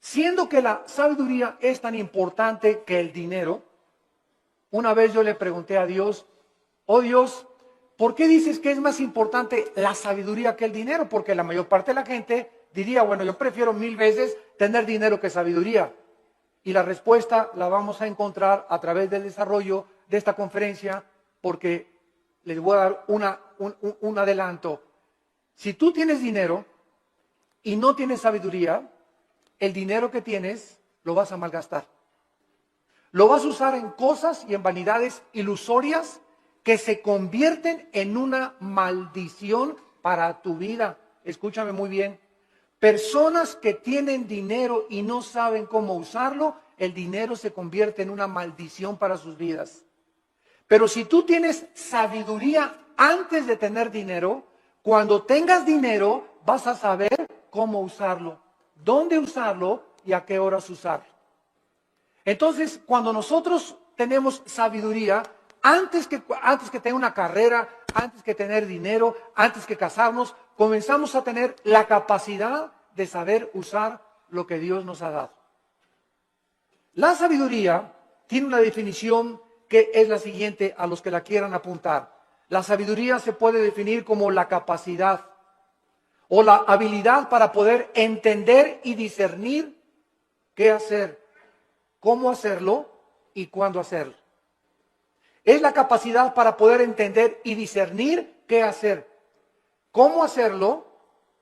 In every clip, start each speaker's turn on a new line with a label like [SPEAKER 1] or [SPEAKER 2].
[SPEAKER 1] Siendo que la sabiduría es tan importante que el dinero, una vez yo le pregunté a Dios, oh Dios, ¿por qué dices que es más importante la sabiduría que el dinero? Porque la mayor parte de la gente diría, bueno, yo prefiero 1000 veces tener dinero que sabiduría. Y la respuesta la vamos a encontrar a través del desarrollo de esta conferencia, porque les voy a dar un adelanto. Si tú tienes dinero y no tienes sabiduría, el dinero que tienes lo vas a malgastar. Lo vas a usar en cosas y en vanidades ilusorias que se convierten en una maldición para tu vida. Escúchame muy bien. Personas que tienen dinero y no saben cómo usarlo, el dinero se convierte en una maldición para sus vidas. Pero si tú tienes sabiduría antes de tener dinero, cuando tengas dinero vas a saber cómo usarlo, dónde usarlo y a qué horas usarlo. Entonces, cuando nosotros tenemos sabiduría, antes que tener una carrera, antes que tener dinero, antes que casarnos, comenzamos a tener la capacidad de saber usar lo que Dios nos ha dado. La sabiduría tiene una definición que es la siguiente a los que la quieran apuntar. La sabiduría se puede definir como la capacidad o la habilidad para poder entender y discernir qué hacer, cómo hacerlo y cuándo hacerlo. Es la capacidad para poder entender y discernir qué hacer, cómo hacerlo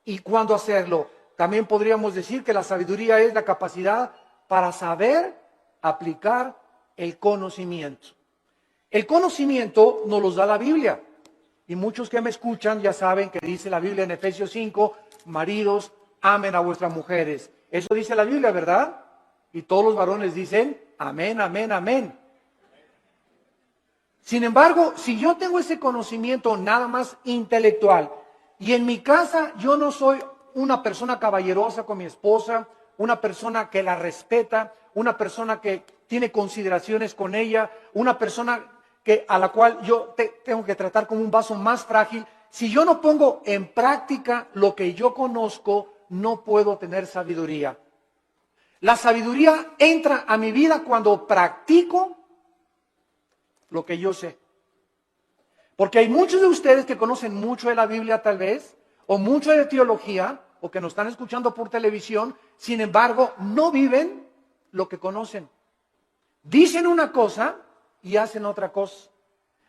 [SPEAKER 1] y cuándo hacerlo. También podríamos decir que la sabiduría es la capacidad para saber aplicar el conocimiento. El conocimiento nos lo da la Biblia. Y muchos que me escuchan ya saben que dice la Biblia en Efesios 5, maridos, amen a vuestras mujeres. Eso dice la Biblia, ¿verdad? Y todos los varones dicen, amén, amén, amén. Sin embargo, si yo tengo ese conocimiento nada más intelectual, y en mi casa yo no soy una persona caballerosa con mi esposa, una persona que la respeta, una persona que tiene consideraciones con ella, una persona a la cual yo tengo que tratar como un vaso más frágil, si yo no pongo en práctica lo que yo conozco, no puedo tener sabiduría. La sabiduría entra a mi vida cuando practico lo que yo sé. Porque hay muchos de ustedes que conocen mucho de la Biblia tal vez, o mucho de teología, o que nos están escuchando por televisión, sin embargo, no viven lo que conocen. Dicen una cosa y hacen otra cosa.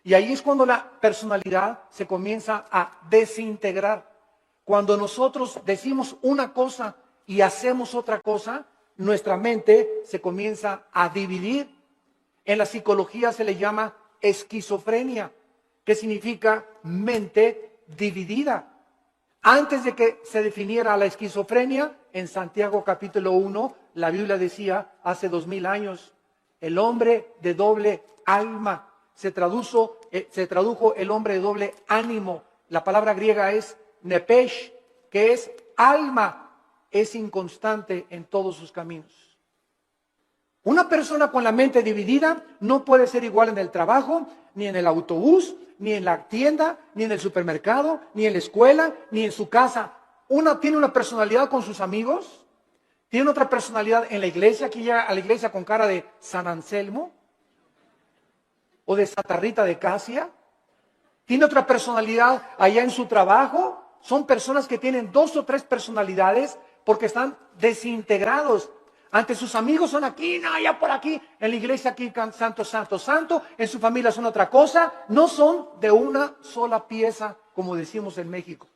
[SPEAKER 1] Y ahí es cuando la personalidad se comienza a desintegrar. Cuando nosotros decimos una cosa y hacemos otra cosa, nuestra mente se comienza a dividir. En la psicología se le llama esquizofrenia, que significa mente dividida. Antes de que se definiera la esquizofrenia, en Santiago capítulo 1, la Biblia decía hace 2000 años, el hombre de doble alma. Se tradujo el hombre de doble ánimo. La palabra griega es nepesh, que es alma, es inconstante en todos sus caminos. Una persona con la mente dividida no puede ser igual en el trabajo, ni en el autobús, ni en la tienda, ni en el supermercado, ni en la escuela, ni en su casa. Una tiene una personalidad con sus amigos, tiene otra personalidad en la iglesia, que llega a la iglesia con cara de San Anselmo o de Santa Rita de Casia. Tiene otra personalidad allá en su trabajo. Son personas que tienen 2 o 3 personalidades porque están desintegrados. Ante sus amigos son aquí, no, allá por aquí. En la iglesia aquí, santo, santo, santo. En su familia son otra cosa. No son de una sola pieza, como decimos en México.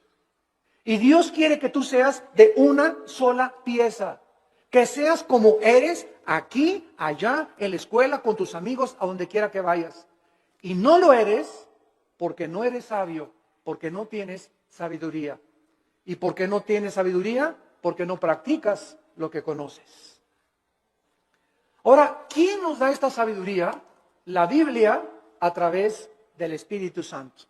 [SPEAKER 1] Y Dios quiere que tú seas de una sola pieza. Que seas como eres aquí, allá, en la escuela, con tus amigos, a donde quiera que vayas. Y no lo eres porque no eres sabio, porque no tienes sabiduría. ¿Y por qué no tienes sabiduría? Porque no practicas lo que conoces. Ahora, ¿quién nos da esta sabiduría? La Biblia a través del Espíritu Santo.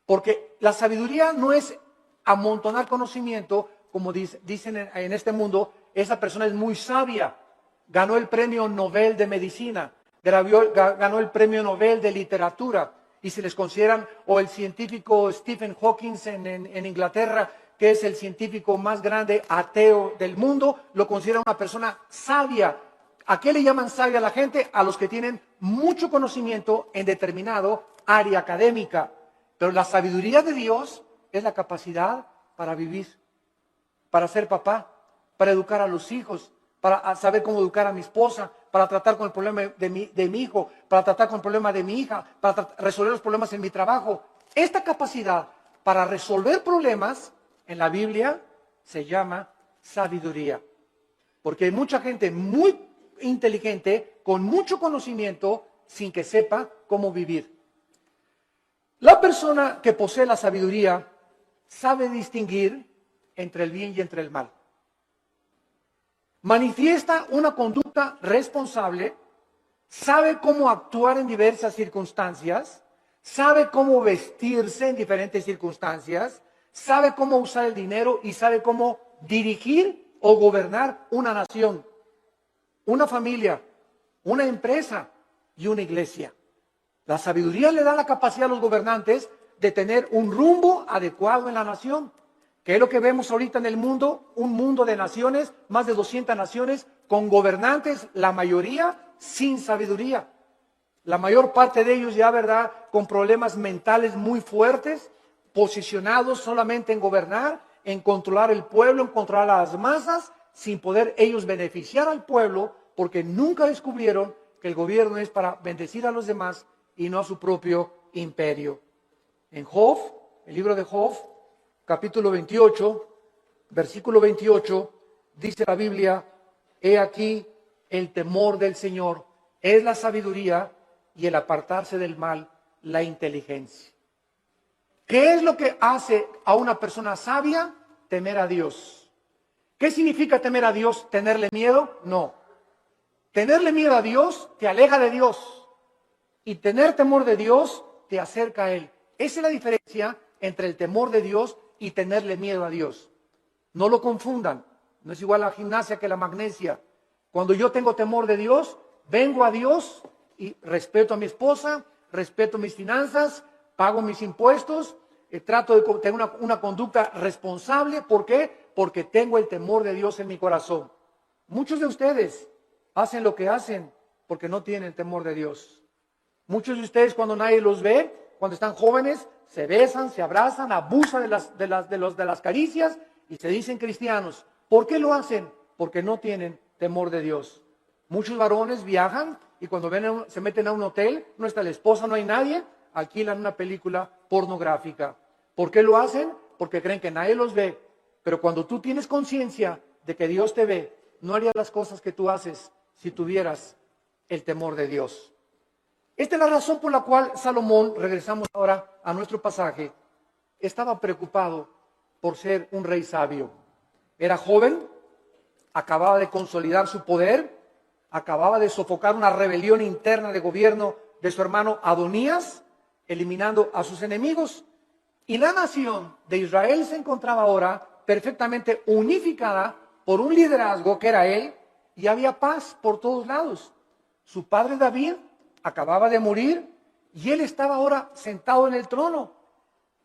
[SPEAKER 1] Porque la sabiduría no es amontonar conocimiento, como dicen en este mundo, esa persona es muy sabia. Ganó el premio Nobel de Medicina, ganó el premio Nobel de Literatura. Y se les consideran, o el científico Stephen Hawking en Inglaterra, que es el científico más grande ateo del mundo, lo considera una persona sabia. ¿A qué le llaman sabia a la gente? A los que tienen mucho conocimiento en determinado área académica. Pero la sabiduría de Dios es la capacidad para vivir, para ser papá, para educar a los hijos, para saber cómo educar a mi esposa, para tratar con el problema de mi hijo, para tratar con el problema de mi hija, para resolver los problemas en mi trabajo. Esta capacidad para resolver problemas en la Biblia se llama sabiduría. Porque hay mucha gente muy inteligente, con mucho conocimiento, sin que sepa cómo vivir. La persona que posee la sabiduría sabe distinguir entre el bien y entre el mal. Manifiesta una conducta responsable, sabe cómo actuar en diversas circunstancias, sabe cómo vestirse en diferentes circunstancias, sabe cómo usar el dinero y sabe cómo dirigir o gobernar una nación, una familia, una empresa y una iglesia. La sabiduría le da la capacidad a los gobernantes de tener un rumbo adecuado en la nación. ¿Qué es lo que vemos ahorita en el mundo? Un mundo de naciones, más de 200 naciones, con gobernantes, la mayoría sin sabiduría. La mayor parte de ellos ya, ¿verdad?, con problemas mentales muy fuertes, posicionados solamente en gobernar, en controlar el pueblo, en controlar a las masas, sin poder ellos beneficiar al pueblo, porque nunca descubrieron que el gobierno es para bendecir a los demás y no a su propio imperio. En Job, el libro de Job, capítulo 28, versículo 28, dice la Biblia: he aquí el temor del Señor es la sabiduría y el apartarse del mal la inteligencia. ¿Qué es lo que hace a una persona sabia? Temer a Dios. ¿Qué significa temer a Dios? ¿Tenerle miedo? No. Tenerle miedo a Dios te aleja de Dios. Y tener temor de Dios te acerca a Él. Esa es la diferencia entre el temor de Dios y tenerle miedo a Dios. No lo confundan. No es igual la gimnasia que la magnesia. Cuando yo tengo temor de Dios, vengo a Dios y respeto a mi esposa, respeto mis finanzas, pago mis impuestos, trato de tener una conducta responsable. ¿Por qué? Porque tengo el temor de Dios en mi corazón. Muchos de ustedes hacen lo que hacen porque no tienen temor de Dios. Muchos de ustedes, cuando nadie los ve, cuando están jóvenes, se besan, se abrazan, abusan de las caricias y se dicen cristianos. ¿Por qué lo hacen? Porque no tienen temor de Dios. Muchos varones viajan y cuando se meten a un hotel, no está la esposa, no hay nadie, alquilan una película pornográfica. ¿Por qué lo hacen? Porque creen que nadie los ve. Pero cuando tú tienes conciencia de que Dios te ve, no harías las cosas que tú haces si tuvieras el temor de Dios. Esta es la razón por la cual Salomón, regresamos ahora a nuestro pasaje, estaba preocupado por ser un rey sabio. Era joven, acababa de consolidar su poder, acababa de sofocar una rebelión interna de gobierno de su hermano Adonías, eliminando a sus enemigos. Y la nación de Israel se encontraba ahora perfectamente unificada por un liderazgo que era él, y había paz por todos lados. Su padre David acababa de morir y él estaba ahora sentado en el trono.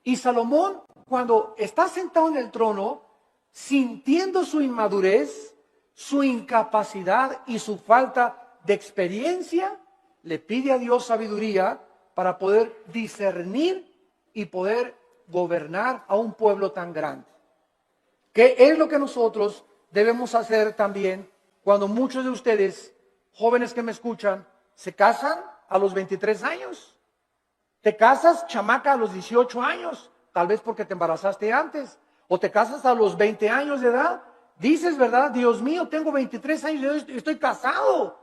[SPEAKER 1] Y Salomón, cuando está sentado en el trono, sintiendo su inmadurez, su incapacidad y su falta de experiencia, le pide a Dios sabiduría para poder discernir y poder gobernar a un pueblo tan grande. ¿Qué es lo que nosotros debemos hacer también cuando muchos de ustedes, jóvenes que me escuchan, se casan a los 23 años? Te casas, chamaca, a los 18 años, tal vez porque te embarazaste antes, o te casas a los 20 años de edad. Dices, ¿verdad? Dios mío, tengo 23 años y estoy casado.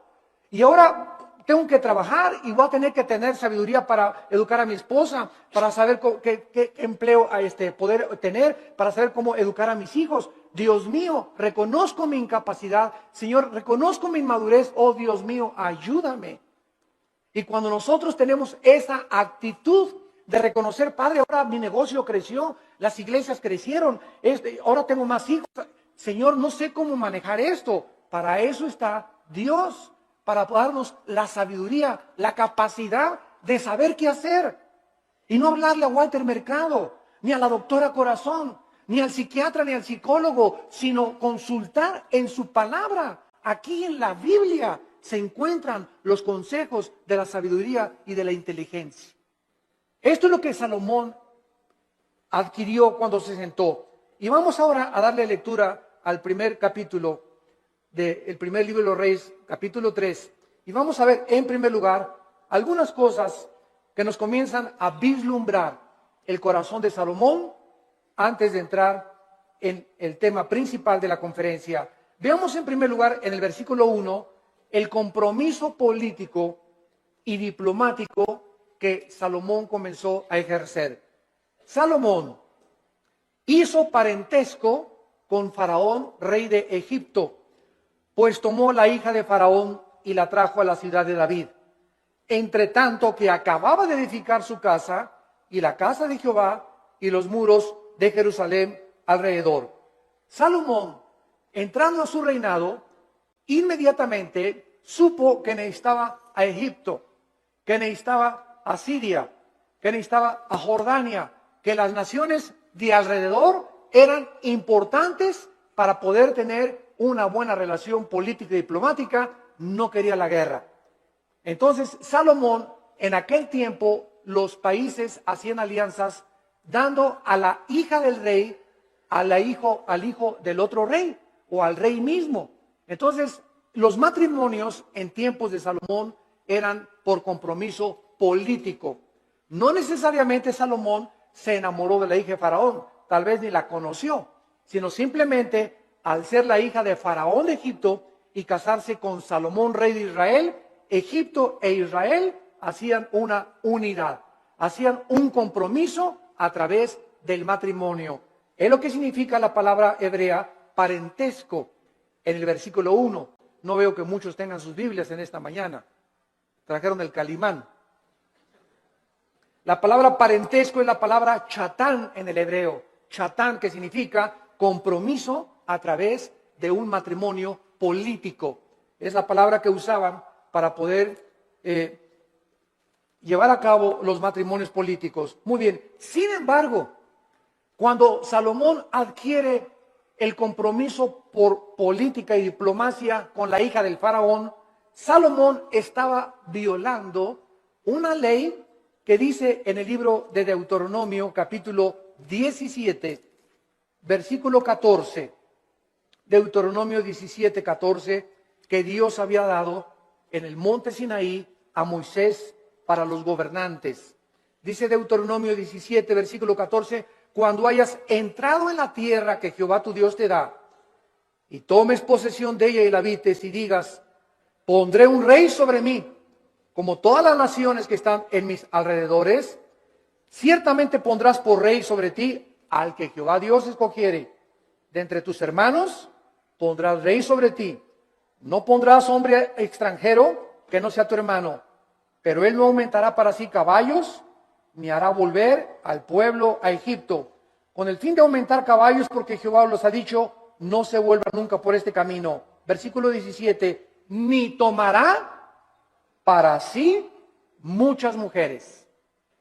[SPEAKER 1] Y ahora tengo que trabajar y voy a tener que tener sabiduría para educar a mi esposa, para saber qué empleo poder tener, para saber cómo educar a mis hijos. Dios mío, reconozco mi incapacidad. Señor, reconozco mi inmadurez. Oh, Dios mío, ayúdame. Y cuando nosotros tenemos esa actitud de reconocer, Padre, ahora mi negocio creció, las iglesias crecieron, ahora tengo más hijos. Señor, no sé cómo manejar esto. Para eso está Dios, para darnos la sabiduría, la capacidad de saber qué hacer. Y no hablarle a Walter Mercado, ni a la doctora Corazón, ni al psiquiatra, ni al psicólogo, sino consultar en su palabra. Aquí en la Biblia se encuentran los consejos de la sabiduría y de la inteligencia. Esto es lo que Salomón adquirió cuando se sentó. Y vamos ahora a darle lectura al primer capítulo del primer libro de los Reyes, capítulo 3. Y vamos a ver, en primer lugar, algunas cosas que nos comienzan a vislumbrar el corazón de Salomón antes de entrar en el tema principal de la conferencia. Veamos en primer lugar en el versículo 1 el compromiso político y diplomático que Salomón comenzó a ejercer. Salomón hizo parentesco con Faraón, rey de Egipto, pues tomó la hija de Faraón y la trajo a la ciudad de David. Entre tanto que acababa de edificar su casa y la casa de Jehová y los muros de Jerusalén alrededor. Salomón, entrando a su reinado, inmediatamente supo que necesitaba a Egipto, que necesitaba a Siria, que necesitaba a Jordania, que las naciones de alrededor eran importantes para poder tener una buena relación política y diplomática. No quería la guerra. Entonces Salomón, en aquel tiempo, los países hacían alianzas dando a la hija del rey al hijo del otro rey o al rey mismo. Entonces los matrimonios en tiempos de Salomón eran por compromiso político. No necesariamente Salomón se enamoró de la hija de Faraón, tal vez ni la conoció, sino simplemente al ser la hija de Faraón de Egipto y casarse con Salomón, rey de Israel, Egipto e Israel hacían una unidad, hacían un compromiso a través del matrimonio. Es lo que significa la palabra hebrea parentesco en el versículo 1. No veo que muchos tengan sus Biblias en esta mañana. Trajeron el Calimán. La palabra parentesco es la palabra chatán en el hebreo. Chatán, que significa compromiso a través de un matrimonio político. Es la palabra que usaban para poder llevar a cabo los matrimonios políticos. Muy bien. Sin embargo, cuando Salomón adquiere el compromiso por política y diplomacia con la hija del faraón, Salomón estaba violando una ley que dice en el libro de Deuteronomio, capítulo 17, versículo 14. Deuteronomio 17, 14, que Dios había dado en el monte Sinaí a Moisés para los gobernantes. Dice Deuteronomio 17, versículo 14, cuando hayas entrado en la tierra que Jehová tu Dios te da, y tomes posesión de ella y la habites, y digas, pondré un rey sobre mí, como todas las naciones que están en mis alrededores, ciertamente pondrás por rey sobre ti al que Jehová Dios escogiere. De entre tus hermanos pondrás rey sobre ti. No pondrás hombre extranjero que no sea tu hermano, pero él no aumentará para sí caballos, ni hará volver al pueblo a Egipto, con el fin de aumentar caballos, porque Jehová los ha dicho, no se vuelvan nunca por este camino. Versículo 17, ni tomará para sí muchas mujeres.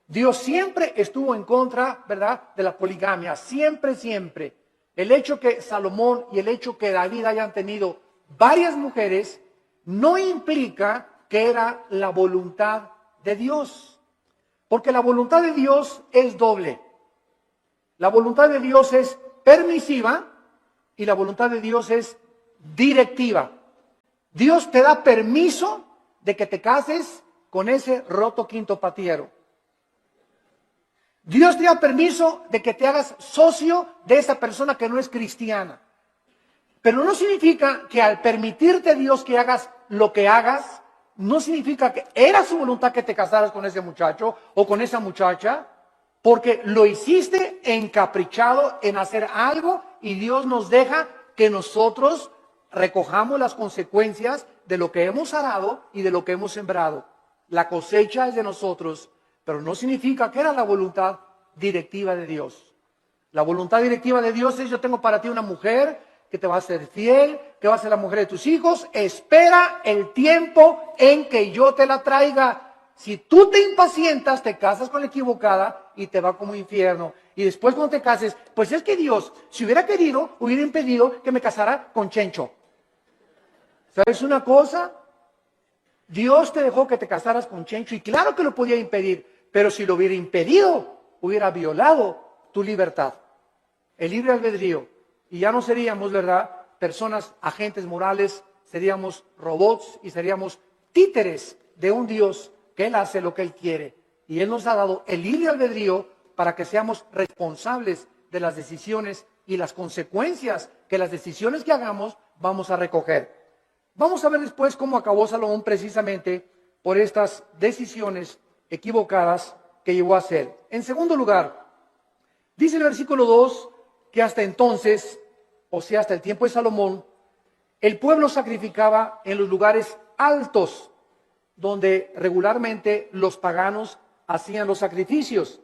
[SPEAKER 1] Dios siempre estuvo en contra, ¿verdad?, de la poligamia, siempre, siempre. El hecho que Salomón y el hecho que David hayan tenido varias mujeres no implica que era la voluntad de Dios, porque la voluntad de Dios es doble. La voluntad de Dios es permisiva y la voluntad de Dios es directiva. Dios te da permiso de que te cases con ese roto quintopatiero. Dios te da permiso de que te hagas socio de esa persona que no es cristiana. Pero no significa que al permitirte Dios que hagas lo que hagas, no significa que era su voluntad que te casaras con ese muchacho o con esa muchacha, porque lo hiciste encaprichado en hacer algo y Dios nos deja que nosotros recojamos las consecuencias de lo que hemos arado y de lo que hemos sembrado. La cosecha es de nosotros, pero no significa que era la voluntad directiva de Dios. La voluntad directiva de Dios es: yo tengo para ti una mujer que te va a ser fiel, que va a ser la mujer de tus hijos. Espera el tiempo en que yo te la traiga. Si tú te impacientas, te casas con la equivocada y te va como infierno. Y después cuando te cases, pues es que Dios, si hubiera querido, hubiera impedido que me casara con Chencho. ¿Sabes una cosa? Dios te dejó que te casaras con Chencho y claro que lo podía impedir, pero si lo hubiera impedido, hubiera violado tu libertad, el libre albedrío. Y ya no seríamos, ¿verdad?, personas, agentes morales, seríamos robots y seríamos títeres de un Dios que Él hace lo que Él quiere. Y Él nos ha dado el libre albedrío para que seamos responsables de las decisiones y las consecuencias que las decisiones que hagamos vamos a recoger. Vamos a ver después cómo acabó Salomón precisamente por estas decisiones equivocadas que llegó a hacer. En segundo lugar, dice el versículo 2 que hasta entonces, o sea, hasta el tiempo de Salomón, el pueblo sacrificaba en los lugares altos, donde regularmente los paganos hacían los sacrificios.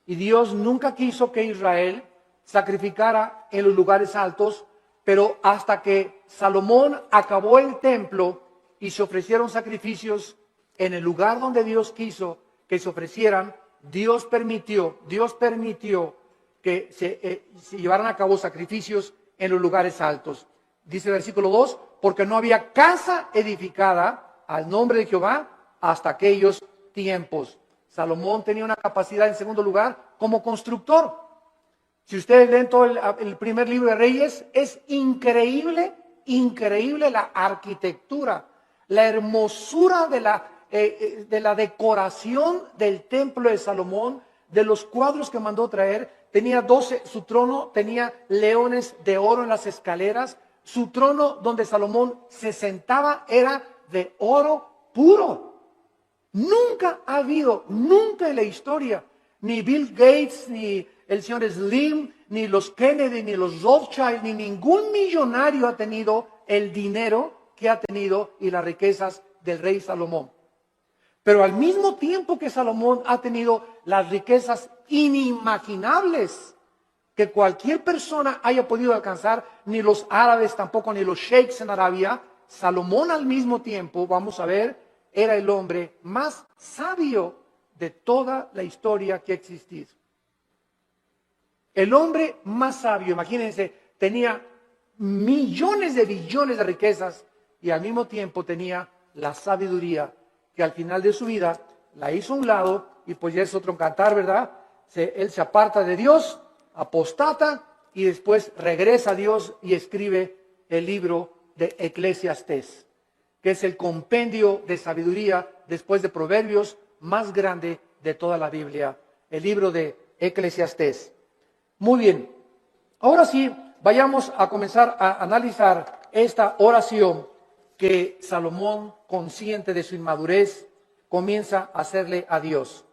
[SPEAKER 1] Y Dios nunca quiso que Israel sacrificara en los lugares altos, pero hasta que Salomón acabó el templo y se ofrecieron sacrificios en el lugar donde Dios quiso que se ofrecieran, Dios permitió que se llevaran a cabo sacrificios en los lugares altos. Dice el versículo 2, porque no había casa edificada al nombre de Jehová hasta aquellos tiempos. Salomón tenía una capacidad, en segundo lugar, como constructor. Si ustedes leen todo el primer libro de Reyes, es increíble la arquitectura, la hermosura de la decoración del templo de Salomón, de los cuadros que mandó traer. Tenía 12, su trono tenía leones de oro en las escaleras. Su trono donde Salomón se sentaba era de oro puro. Nunca ha habido, nunca en la historia, ni Bill Gates, ni el señor Slim, ni los Kennedy, ni los Rothschild, ni ningún millonario ha tenido el dinero que ha tenido y las riquezas del rey Salomón. Pero al mismo tiempo que Salomón ha tenido las riquezas inimaginables que cualquier persona haya podido alcanzar, ni los árabes tampoco, ni los sheiks en Arabia, Salomón al mismo tiempo, vamos a ver, era el hombre más sabio de toda la historia que ha existido. El hombre más sabio, imagínense, tenía millones de billones de riquezas y al mismo tiempo tenía la sabiduría que al final de su vida la hizo a un lado y pues ya es otro cantar, ¿verdad? Él se aparta de Dios, apostata y después regresa a Dios y escribe el libro de Eclesiastés, que es el compendio de sabiduría después de Proverbios más grande de toda la Biblia, el libro de Eclesiastés. Muy bien, ahora sí, vayamos a comenzar a analizar esta oración que Salomón, consciente de su inmadurez, comienza a hacerle a Dios.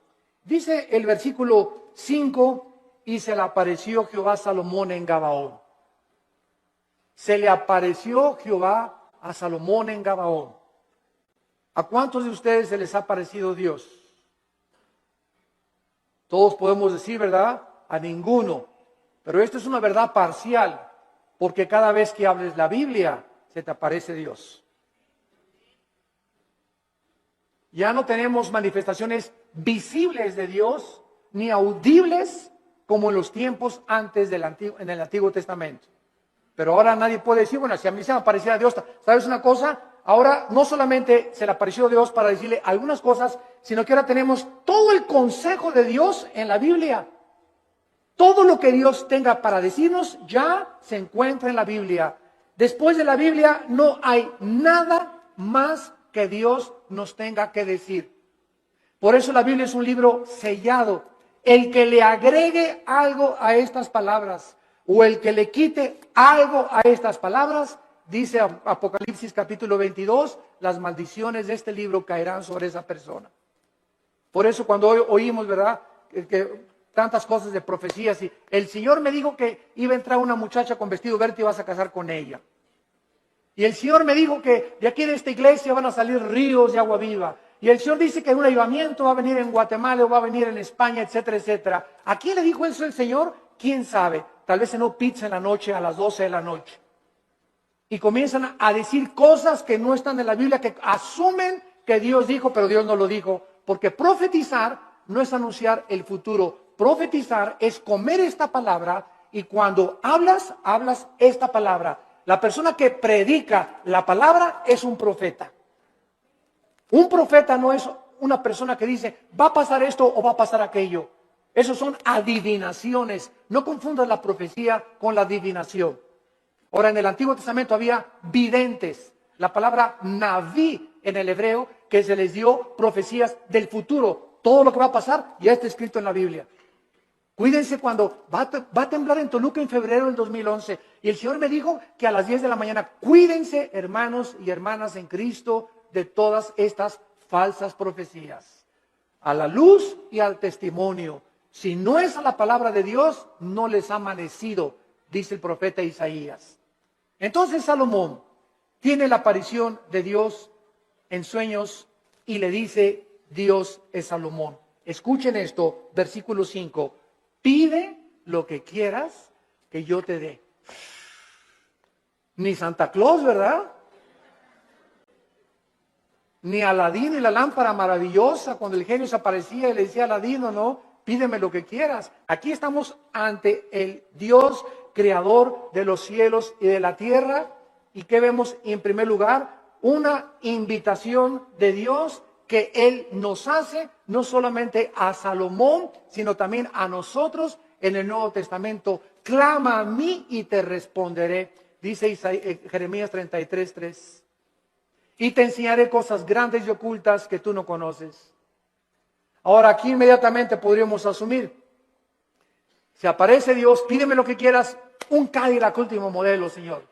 [SPEAKER 1] Dice el versículo 5, y se le apareció Jehová a Salomón en Gabaón. Se le apareció Jehová a Salomón en Gabaón. ¿A cuántos de ustedes se les ha parecido Dios? Todos podemos decir, ¿verdad? A ninguno. Pero esto es una verdad parcial, porque cada vez que hables la Biblia, se te aparece Dios. Ya no tenemos manifestaciones visibles de Dios, ni audibles, como en los tiempos antes en el Antiguo Testamento. Pero ahora nadie puede decir, bueno, si a mí se me aparecía Dios, ¿sabes una cosa? Ahora no solamente se le apareció Dios para decirle algunas cosas, sino que ahora tenemos todo el consejo de Dios en la Biblia. Todo lo que Dios tenga para decirnos ya se encuentra en la Biblia. Después de la Biblia no hay nada más que Dios nos tenga que decir. Por eso la Biblia es un libro sellado. El que le agregue algo a estas palabras o el que le quite algo a estas palabras, dice Apocalipsis capítulo 22, las maldiciones de este libro caerán sobre esa persona. Por eso cuando oímos, ¿verdad?, que tantas cosas de profecías, y el Señor me dijo que iba a entrar una muchacha con vestido verde y vas a casar con ella. Y el Señor me dijo que de aquí de esta iglesia van a salir ríos de agua viva. Y el Señor dice que un avivamiento va a venir en Guatemala o va a venir en España, etcétera, etcétera. ¿A quién le dijo eso el Señor? ¿Quién sabe? Tal vez en una pizza en la noche, a las 12 de la noche. Y comienzan a decir cosas que no están en la Biblia, que asumen que Dios dijo, pero Dios no lo dijo. Porque profetizar no es anunciar el futuro. Profetizar es comer esta palabra y cuando hablas, hablas esta palabra. La persona que predica la palabra es un profeta. Un profeta no es una persona que dice, va a pasar esto o va a pasar aquello. Esos son adivinaciones. No confundas la profecía con la adivinación. Ahora, en el Antiguo Testamento había videntes. La palabra naví en el hebreo, que se les dio profecías del futuro. Todo lo que va a pasar ya está escrito en la Biblia. Cuídense cuando va a temblar en Toluca en febrero del 2011. Y el Señor me dijo que a las 10 de la mañana, cuídense, hermanos y hermanas en Cristo, de todas estas falsas profecías. A la luz y al testimonio. Si no es a la palabra de Dios, no les ha amanecido, dice el profeta Isaías. Entonces Salomón tiene la aparición de Dios en sueños y le dice, Dios es Salomón. Escuchen esto, versículo 5. Pide lo que quieras que yo te dé. Ni Santa Claus, ¿verdad? Ni Aladín y la lámpara maravillosa, cuando el genio se aparecía y le decía a Aladín, no, pídeme lo que quieras. Aquí estamos ante el Dios creador de los cielos y de la tierra. ¿Y qué vemos en primer lugar? Una invitación de Dios que Él nos hace, no solamente a Salomón, sino también a nosotros en el Nuevo Testamento. Clama a mí y te responderé, dice Jeremías 33:3. Y te enseñaré cosas grandes y ocultas que tú no conoces. Ahora aquí inmediatamente podríamos asumir, si aparece Dios, pídeme lo que quieras, un Cadillac último modelo, Señor.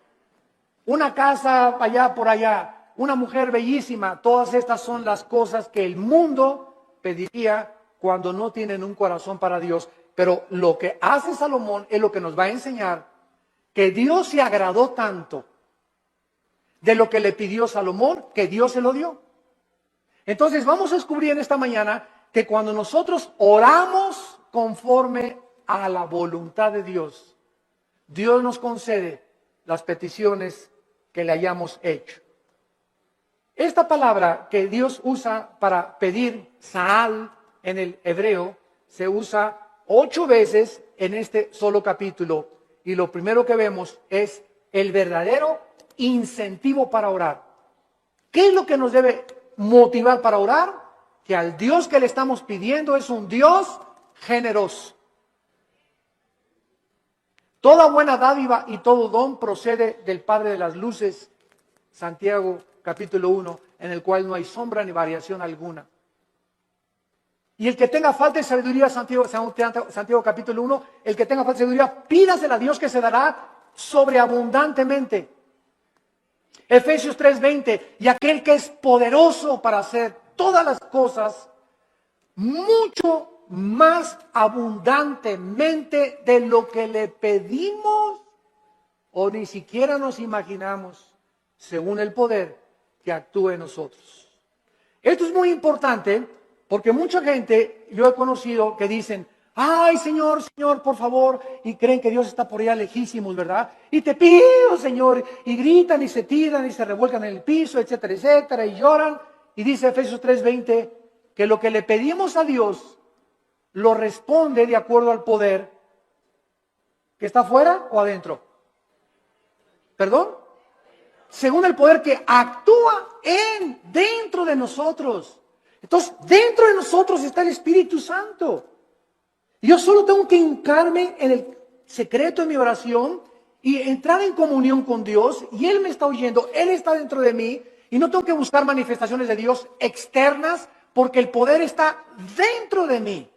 [SPEAKER 1] Una casa allá por allá, una mujer bellísima. Todas estas son las cosas que el mundo pediría cuando no tienen un corazón para Dios. Pero lo que hace Salomón es lo que nos va a enseñar que Dios se agradó tanto de lo que le pidió Salomón, que Dios se lo dio. Entonces vamos a descubrir en esta mañana que cuando nosotros oramos conforme a la voluntad de Dios, Dios nos concede las peticiones que le hayamos hecho. Esta palabra que Dios usa para pedir, Saal, en el hebreo, se usa 8 veces en este solo capítulo. Y lo primero que vemos es el verdadero incentivo para orar. ¿Qué es lo que nos debe motivar para orar? Que al Dios que le estamos pidiendo es un Dios generoso. Toda buena dádiva y todo don procede del Padre de las luces, Santiago capítulo 1, en el cual no hay sombra ni variación alguna. Y el que tenga falta de sabiduría, Santiago capítulo 1, el que tenga falta de sabiduría, pídasela a Dios que se dará sobreabundantemente. Efesios 3:20, y aquel que es poderoso para hacer todas las cosas mucho más abundantemente de lo que le pedimos o ni siquiera nos imaginamos, según el poder que actúa en nosotros. Esto es muy importante porque mucha gente, yo he conocido que dicen, ay Señor, Señor, por favor, y creen que Dios está por allá lejísimos, ¿verdad? Y te pido, Señor, y gritan y se tiran y se revuelcan en el piso, etcétera, etcétera, y lloran. Y dice Efesios 3:20 que lo que le pedimos a Dios lo responde de acuerdo al poder que está afuera o adentro. ¿Perdón? Según el poder que actúa dentro de nosotros. Entonces, dentro de nosotros está el Espíritu Santo. Yo solo tengo que hincarme en el secreto de mi oración y entrar en comunión con Dios, y Él me está oyendo, Él está dentro de mí, y no tengo que buscar manifestaciones de Dios externas, porque el poder está dentro de mí.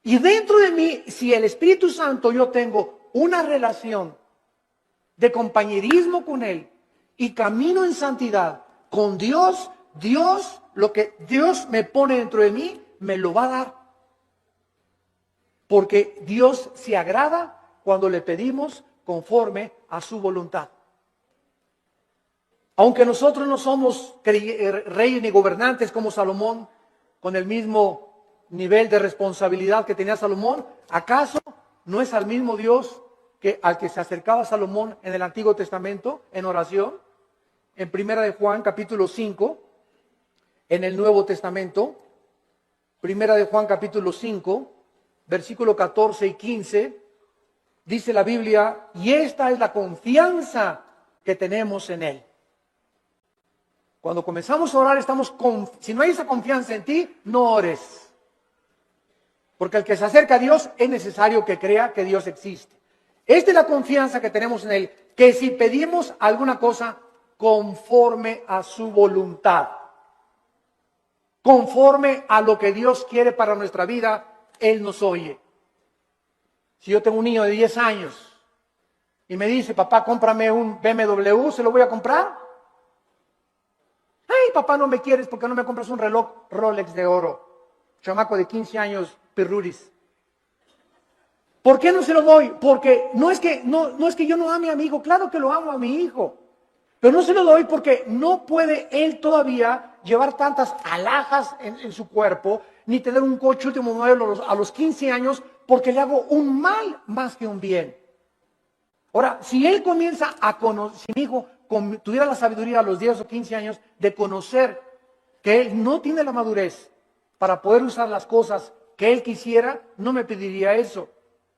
[SPEAKER 1] Y dentro de mí, si el Espíritu Santo, yo tengo una relación de compañerismo con Él y camino en santidad con Dios, lo que Dios me pone dentro de mí, me lo va a dar. Porque Dios se agrada cuando le pedimos conforme a su voluntad. Aunque nosotros no somos reyes ni gobernantes como Salomón, con el mismo nivel de responsabilidad que tenía Salomón, ¿acaso no es al mismo Dios al que se acercaba Salomón en el Antiguo Testamento en oración? En Primera de Juan capítulo 5, en el Nuevo Testamento, Primera de Juan capítulo 5, versículo 14 y 15, dice la Biblia, y esta es la confianza que tenemos en Él. Cuando comenzamos a orar, si no hay esa confianza en ti, no ores. Porque el que se acerca a Dios es necesario que crea que Dios existe. Esta es la confianza que tenemos en Él, que si pedimos alguna cosa conforme a su voluntad, conforme a lo que Dios quiere para nuestra vida, Él nos oye. Si yo tengo un niño de 10 años y me dice, papá, cómprame un BMW, ¿se lo voy a comprar? Ay, papá, no me quieres porque no me compras un reloj Rolex de oro. Chamaco de 15 años, pirruris. ¿Por qué no se lo doy? Porque no es que yo no ame a mi hijo, claro que lo amo a mi hijo. Pero no se lo doy porque no puede él todavía llevar tantas alhajas en su cuerpo, ni tener un coche último modelo a los 15 años, porque le hago un mal más que un bien. Ahora, si él comienza a conocer, si mi hijo tuviera la sabiduría a los 10 o 15 años de conocer que él no tiene la madurez para poder usar las cosas que él quisiera, no me pediría eso.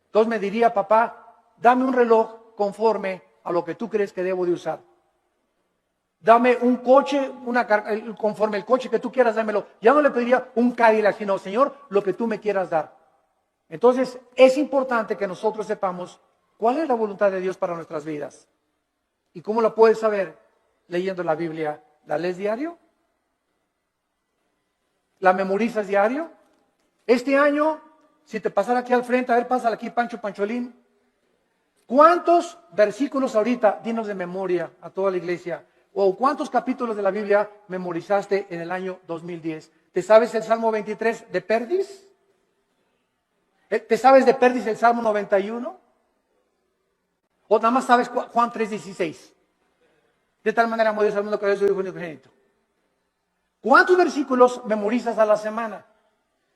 [SPEAKER 1] Entonces me diría, papá, dame un reloj conforme a lo que tú crees que debo de usar. Dame un coche, conforme el coche que tú quieras, dámelo. Ya no le pediría un Cadillac, sino, Señor, lo que tú me quieras dar. Entonces, es importante que nosotros sepamos cuál es la voluntad de Dios para nuestras vidas. ¿Y cómo la puedes saber? Leyendo la Biblia. ¿La lees diario? ¿La memorizas diario? Este año, si te pasara aquí al frente, a ver, pásale aquí, Pancho Pancholín. ¿Cuántos versículos ahorita, dinos de memoria a toda la iglesia, o cuántos capítulos de la Biblia memorizaste en el año 2010? ¿Te sabes el Salmo 23 de Perdis? ¿Te sabes de Perdis el Salmo 91? ¿O nada más sabes Juan 3:16? De tal manera amó Dios al mundo que dio su Hijo unigénito. ¿Cuántos versículos memorizas a la semana?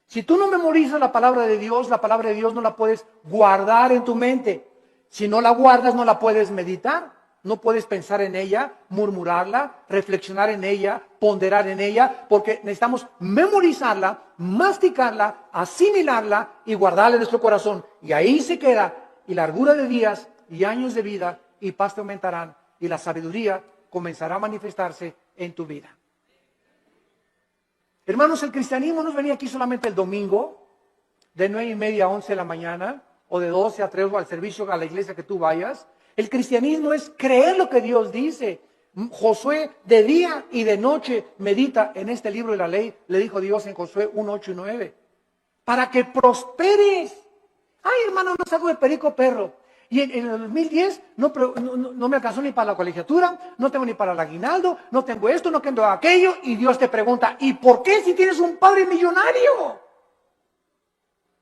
[SPEAKER 1] Si tú no memorizas la palabra de Dios no la puedes guardar en tu mente. Si no la guardas, no la puedes meditar. No puedes pensar en ella, murmurarla, reflexionar en ella, ponderar en ella, porque necesitamos memorizarla, masticarla, asimilarla y guardarla en nuestro corazón. Y ahí se queda, y largura de días y años de vida y paz te aumentarán, y la sabiduría comenzará a manifestarse en tu vida. Hermanos, el cristianismo no venía aquí solamente el domingo, de 9:30 a 11 de la mañana, o de 12 a 3 o al servicio a la iglesia que tú vayas. El cristianismo es creer lo que Dios dice. Josué de día y de noche medita en este libro de la ley, le dijo Dios en Josué 1:8 y 9, para que prosperes. Ay, hermano, no salgo de perico perro. Y en el 2010 no me alcanzó ni para la colegiatura, no tengo ni para el aguinaldo, no tengo esto, no tengo aquello. Y Dios te pregunta, ¿y por qué si tienes un padre millonario?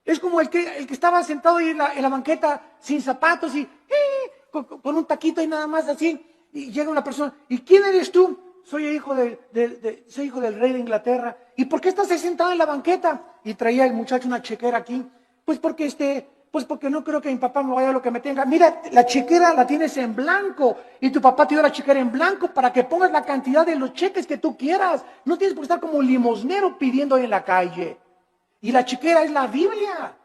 [SPEAKER 1] Es como el que estaba sentado ahí en la banqueta sin zapatos y con un taquito y nada más así. Y llega una persona, ¿y quién eres tú? Soy hijo soy hijo del rey de Inglaterra. ¿Y por qué estás sentado en la banqueta? Y traía el muchacho una chequera aquí. Pues porque no creo que mi papá me vaya a dar lo que me tenga. Mira, la chequera la tienes en blanco y tu papá te dio la chequera en blanco para que pongas la cantidad de los cheques que tú quieras. No tienes por estar como un limosnero pidiendo en la calle. Y la chequera es la Biblia.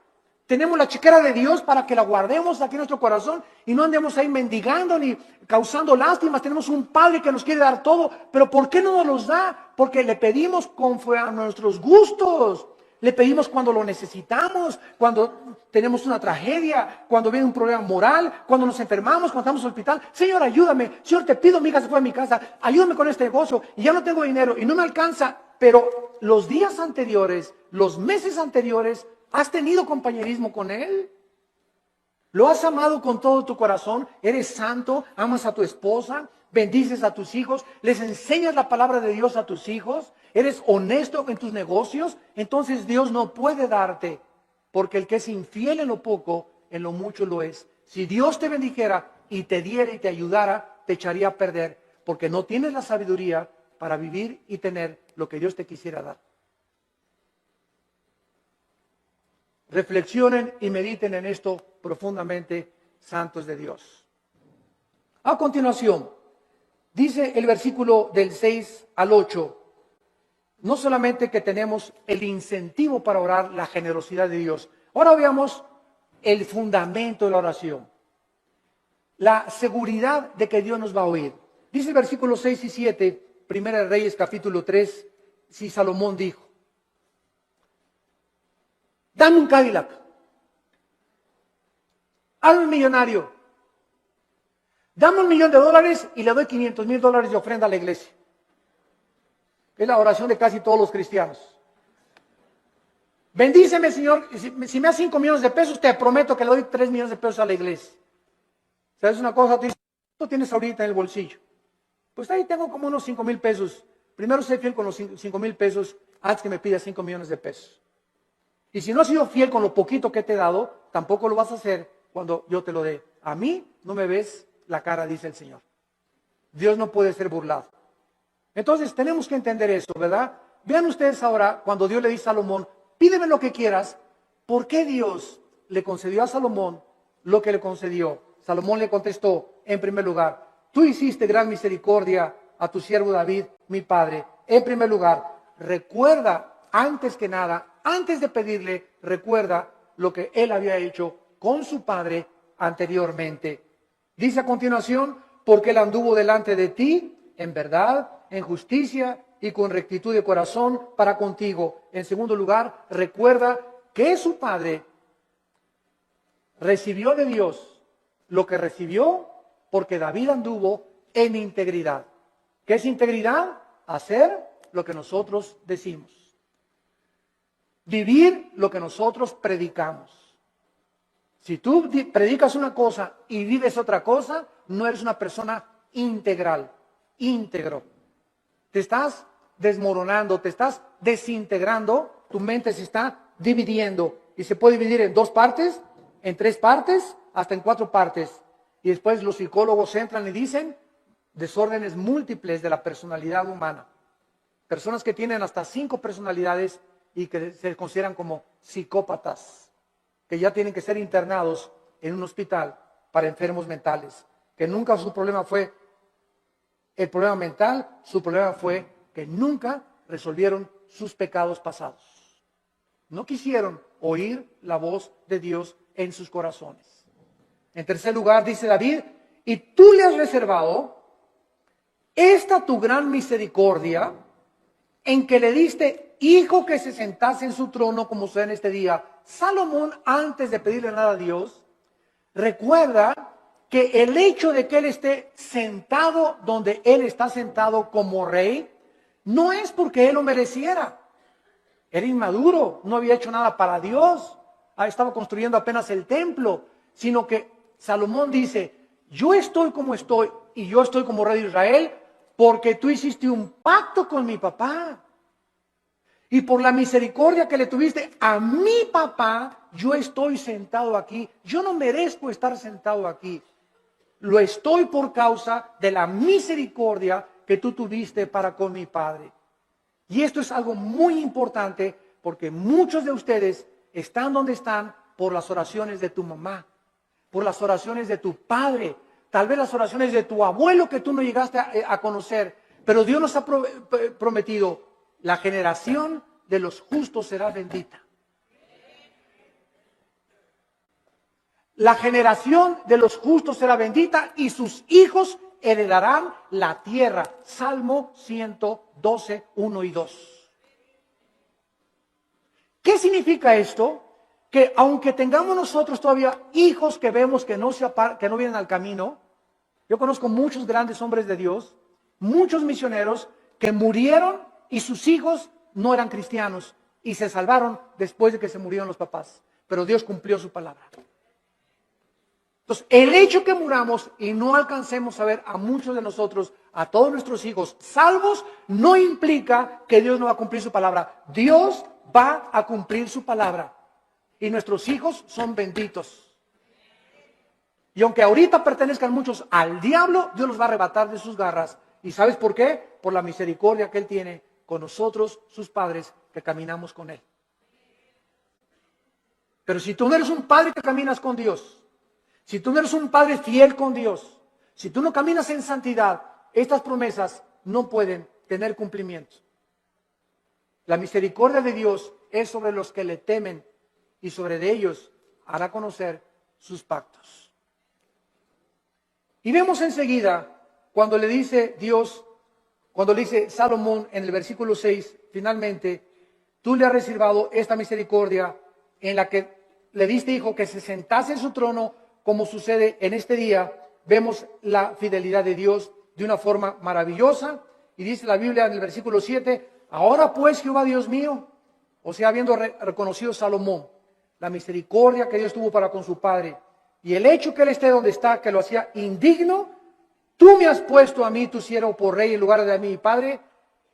[SPEAKER 1] Tenemos la chequera de Dios para que la guardemos aquí en nuestro corazón y no andemos ahí mendigando ni causando lástimas. Tenemos un Padre que nos quiere dar todo, pero ¿por qué no nos los da? Porque le pedimos conforme a nuestros gustos. Le pedimos cuando lo necesitamos, cuando tenemos una tragedia, cuando viene un problema moral, cuando nos enfermamos, cuando estamos en el hospital. Señor, ayúdame. Señor, te pido, mi hija se fue a mi casa. Ayúdame con este negocio. Y ya no tengo dinero y no me alcanza. Pero los días anteriores, los meses anteriores, ¿has tenido compañerismo con Él? ¿Lo has amado con todo tu corazón? ¿Eres santo? ¿Amas a tu esposa? ¿Bendices a tus hijos? ¿Les enseñas la palabra de Dios a tus hijos? ¿Eres honesto en tus negocios? Entonces Dios no puede darte, porque el que es infiel en lo poco, en lo mucho lo es. Si Dios te bendijera y te diera y te ayudara, te echaría a perder, porque no tienes la sabiduría para vivir y tener lo que Dios te quisiera dar. Reflexionen y mediten en esto profundamente, santos de Dios. A continuación, dice el versículo del 6 al 8, no solamente que tenemos el incentivo para orar, la generosidad de Dios. Ahora veamos el fundamento de la oración. La seguridad de que Dios nos va a oír. Dice el versículo 6 y 7, Primera de Reyes capítulo 3, si Salomón dijo: dame un Cadillac, hazme un millonario, dame $1,000,000 y le doy $500,000 de ofrenda a la iglesia. Es la oración de casi todos los cristianos. Bendíceme, Señor, si me das 5 millones de pesos, te prometo que le doy 3 millones de pesos a la iglesia. ¿Sabes una cosa? Tú dices, ¿cuánto tienes ahorita en el bolsillo? Pues ahí tengo como unos 5,000 pesos. Primero sé fiel con los 5,000 pesos, antes que me pidas 5 millones de pesos. Y si no has sido fiel con lo poquito que te he dado, tampoco lo vas a hacer cuando yo te lo dé. A mí no me ves la cara, dice el Señor. Dios no puede ser burlado. Entonces tenemos que entender eso, ¿verdad? Vean ustedes ahora, cuando Dios le dice a Salomón: pídeme lo que quieras. ¿Por qué Dios le concedió a Salomón lo que le concedió? Salomón le contestó, en primer lugar: tú hiciste gran misericordia a tu siervo David, mi padre. En primer lugar, recuerda, antes que nada, antes de pedirle, recuerda lo que él había hecho con su padre anteriormente. Dice a continuación: porque él anduvo delante de ti en verdad, en justicia y con rectitud de corazón para contigo. En segundo lugar, recuerda que su padre recibió de Dios lo que recibió porque David anduvo en integridad. ¿Qué es integridad? Hacer lo que nosotros decimos. Vivir lo que nosotros predicamos. Si tú predicas una cosa y vives otra cosa, no eres una persona integral, íntegro. Te estás desmoronando, te estás desintegrando, tu mente se está dividiendo y se puede dividir en 2 partes, en 3 partes, hasta en 4 partes. Y después los psicólogos entran y dicen desórdenes múltiples de la personalidad humana. Personas que tienen hasta 5 personalidades y que se consideran como psicópatas, que ya tienen que ser internados en un hospital para enfermos mentales, que nunca su problema fue el problema mental, su problema fue que nunca resolvieron sus pecados pasados. No quisieron oír la voz de Dios en sus corazones. En tercer lugar, dice David: y tú le has reservado esta tu gran misericordia, en que le diste hijo que se sentase en su trono, como sucede en este día. Salomón, antes de pedirle nada a Dios, recuerda que el hecho de que él esté sentado donde él está sentado como rey, no es porque él lo mereciera. Era inmaduro, no había hecho nada para Dios, estaba construyendo apenas el templo, sino que Salomón dice: yo estoy como estoy y yo estoy como rey de Israel porque tú hiciste un pacto con mi papá. Y por la misericordia que le tuviste a mi papá, yo estoy sentado aquí. Yo no merezco estar sentado aquí. Lo estoy por causa de la misericordia que tú tuviste para con mi padre. Y esto es algo muy importante porque muchos de ustedes están donde están por las oraciones de tu mamá, por las oraciones de tu padre, tal vez las oraciones de tu abuelo que tú no llegaste a conocer. Pero Dios nos ha prometido: la generación de los justos será bendita. La generación de los justos será bendita y sus hijos heredarán la tierra. Salmo 112, 1 y 2. ¿Qué significa esto? Que aunque tengamos nosotros todavía hijos que vemos que no vienen al camino, yo conozco muchos grandes hombres de Dios, muchos misioneros que murieron y sus hijos no eran cristianos y se salvaron después de que se murieron los papás. Pero Dios cumplió su palabra. Entonces, el hecho que muramos y no alcancemos a ver a muchos de nosotros, a todos nuestros hijos salvos, no implica que Dios no va a cumplir su palabra. Dios va a cumplir su palabra. Y nuestros hijos son benditos. Y aunque ahorita pertenezcan muchos al diablo, Dios los va a arrebatar de sus garras. ¿Y sabes por qué? Por la misericordia que Él tiene con nosotros, sus padres, que caminamos con Él. Pero si tú no eres un padre que caminas con Dios, si tú no eres un padre fiel con Dios, si tú no caminas en santidad, estas promesas no pueden tener cumplimiento. La misericordia de Dios es sobre los que le temen y sobre de ellos hará conocer sus pactos. Y vemos enseguida cuando le dice Dios, cuando le dice Salomón en el versículo 6, finalmente, tú le has reservado esta misericordia en la que le diste, hijo, que se sentase en su trono, como sucede en este día. Vemos la fidelidad de Dios de una forma maravillosa. Y dice la Biblia en el versículo 7, ahora pues, Jehová Dios mío, o sea, habiendo reconocido Salomón la misericordia que Dios tuvo para con su padre, y el hecho que él esté donde está, que lo hacía indigno, tú me has puesto a mí, tu siervo, por rey en lugar de a mi padre,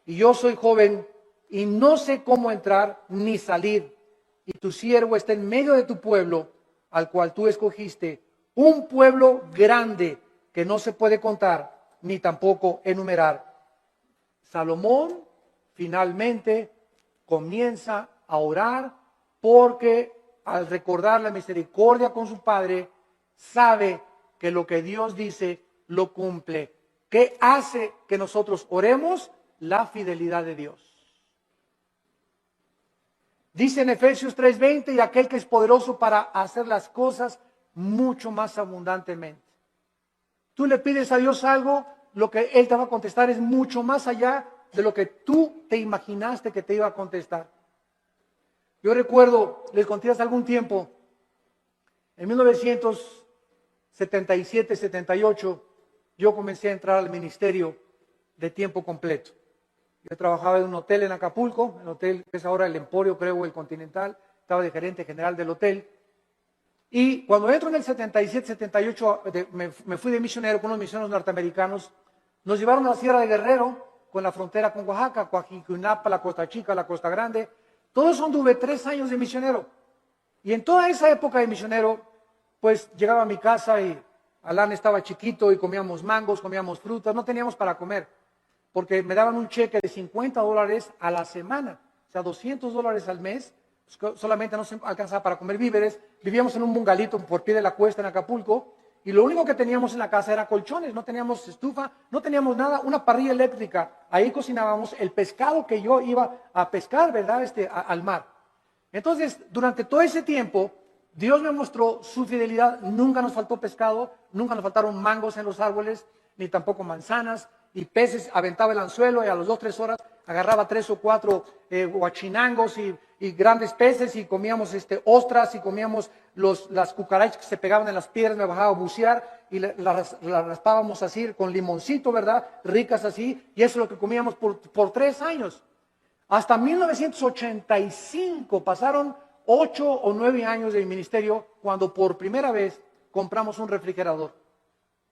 [SPEAKER 1] y yo soy joven, y no sé cómo entrar ni salir, y tu siervo está en medio de tu pueblo, al cual tú escogiste, un pueblo grande que no se puede contar, ni tampoco enumerar. Salomón finalmente comienza a orar porque al recordar la misericordia con su padre, sabe que lo que Dios dice lo cumple. ¿Qué hace que nosotros oremos? La fidelidad de Dios. Dice en Efesios 3:20, y aquel que es poderoso para hacer las cosas mucho más abundantemente. Tú le pides a Dios algo, lo que Él te va a contestar es mucho más allá de lo que tú te imaginaste que te iba a contestar. Yo recuerdo, les conté hace algún tiempo, en 1977, 78, yo comencé a entrar al ministerio de tiempo completo. Yo trabajaba en un hotel en Acapulco, el hotel que es ahora el Emporio, creo, el Continental, estaba de gerente general del hotel. Y cuando entro en el 77, 78, me fui de misionero con unos misioneros norteamericanos. Nos llevaron a la Sierra de Guerrero, con la frontera con Oaxaca, Coajiculnapa, la Costa Chica, la Costa Grande. Todo eso anduve 3 años de misionero. Y en toda esa época de misionero, pues llegaba a mi casa y Alan estaba chiquito y comíamos mangos, comíamos frutas, no teníamos para comer, porque me daban un cheque de $50 a la semana, o sea, $200 al mes. Solamente no se alcanzaba para comer víveres. Vivíamos en un bungalito por pie de la cuesta en Acapulco y lo único que teníamos en la casa era colchones, no teníamos estufa, no teníamos nada, una parrilla eléctrica. Ahí cocinábamos el pescado que yo iba a pescar, ¿verdad? Al mar. Entonces, durante todo ese tiempo, Dios me mostró su fidelidad. Nunca nos faltó pescado, nunca nos faltaron mangos en los árboles, ni tampoco manzanas, y peces. Aventaba el anzuelo y a las 2-3 horas agarraba 3 o 4 huachinangos y grandes peces, y comíamos ostras, y comíamos las cucarachas que se pegaban en las piedras. Me bajaba a bucear y las raspábamos así con limoncito, ¿verdad? Ricas así, y eso es lo que comíamos por 3 años. Hasta 1985 pasaron 8 o 9 años de mi ministerio cuando por primera vez compramos un refrigerador.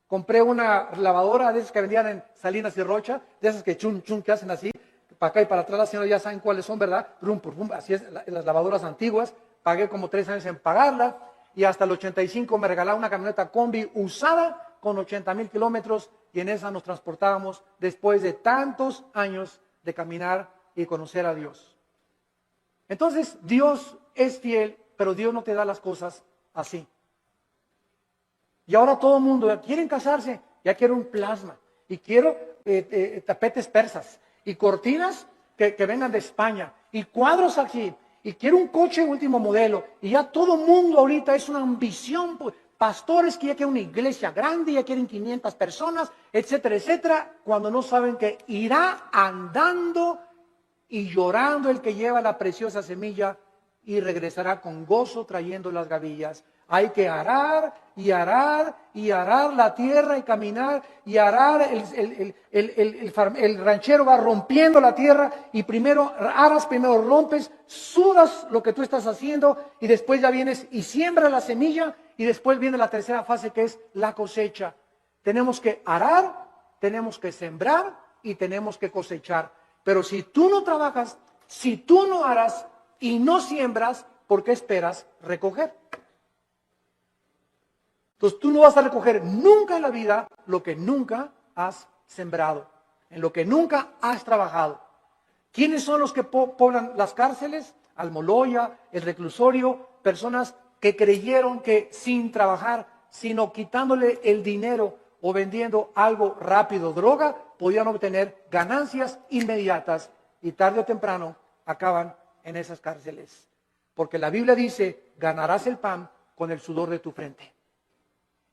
[SPEAKER 1] Compré una lavadora de esas que vendían en Salinas y Rocha, de esas que chun chun que hacen así, para acá y para atrás. Las señoras ya saben cuáles son, ¿verdad? Rum, rum, así es, las lavadoras antiguas. Pagué como 3 años en pagarla, y hasta el 85 me regalaron una camioneta combi usada con 80,000 kilómetros, y en esa nos transportábamos después de tantos años de caminar y conocer a Dios. Entonces, Dios es fiel, pero Dios no te da las cosas así. Y ahora todo el mundo quiere casarse, ya quiero un plasma, y quiero tapetes persas, y cortinas que vengan de España, y cuadros aquí, y quiero un coche último modelo, y ya todo el mundo ahorita es una ambición, pastores que ya quieren una iglesia grande, ya quieren 500 personas, etcétera, etcétera, cuando no saben que irá andando y llorando el que lleva la preciosa semilla, y regresará con gozo trayendo las gavillas. Hay que arar y arar y arar la tierra y caminar y arar. El ranchero va rompiendo la tierra, y primero aras, primero rompes, sudas lo que tú estás haciendo, y después ya vienes y siembras la semilla, y después viene la tercera fase, que es la cosecha. Tenemos que arar, tenemos que sembrar y tenemos que cosechar. Pero si tú no trabajas, si tú no aras y no siembras, ¿por qué esperas recoger? Entonces tú no vas a recoger nunca en la vida lo que nunca has sembrado, en lo que nunca has trabajado. ¿Quiénes son los que poblan las cárceles? Almoloya, el reclusorio, personas que creyeron que sin trabajar, sino quitándole el dinero o vendiendo algo rápido, droga, podían obtener ganancias inmediatas, y tarde o temprano acaban en esas cárceles. porque la Biblia dice, ganarás el pan con el sudor de tu frente.